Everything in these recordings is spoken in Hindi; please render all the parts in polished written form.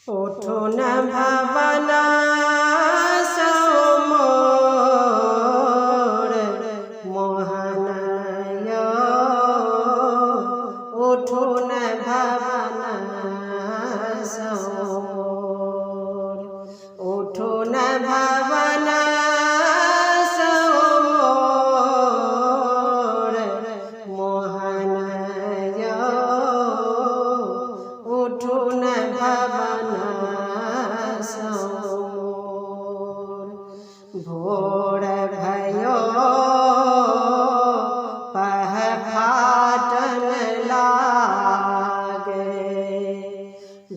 उठुन भवन मोर मोहन उठुन भवन मोर उठुन भवन मोर मोहन उठुन भवन भोर भयो पह फाटन लागे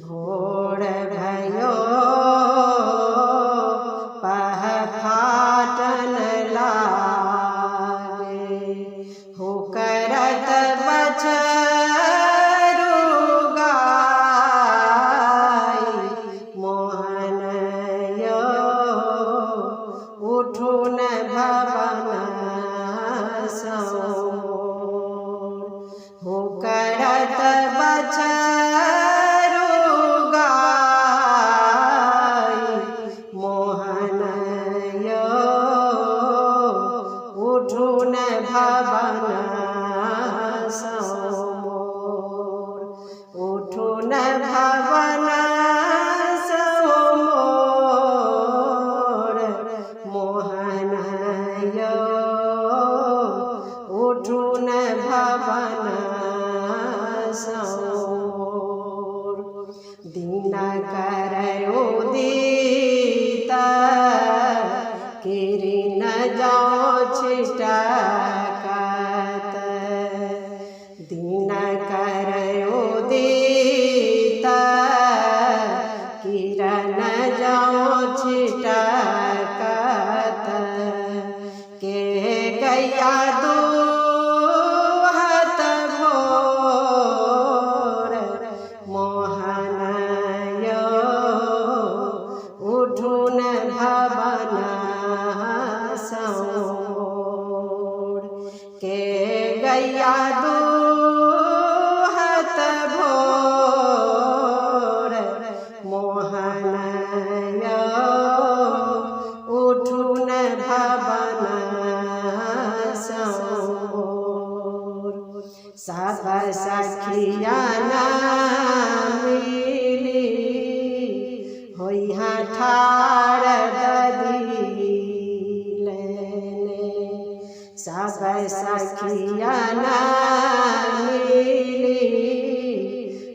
भोर भयो पह फाटन लागे हो करत बछरू गाय मोहन उठुन भवन हो करत बछरू गाय मोहन उठुन भवन उठुन भवन मोहन उठुन भवन दिन उदित किरण जाओ छिटकत दिन उदित किरण जाओ छिटकत के गैया दूहत भोर मोहन उठुन भवन के गैया दूहत भोर मोहन उठुन भवन सब सखिया मिली होइहा ठाड़ ददिले सब सखिया मिली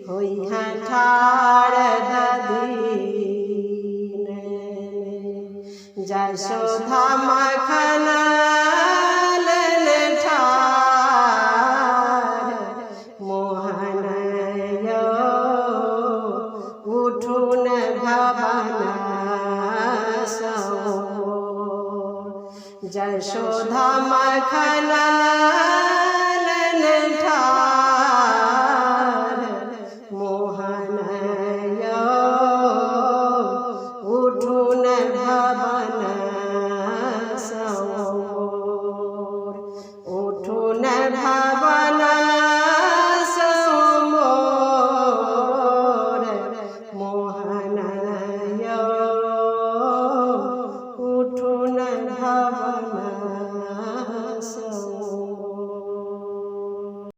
होइहा ठाड़ ददिले जशोदा मखना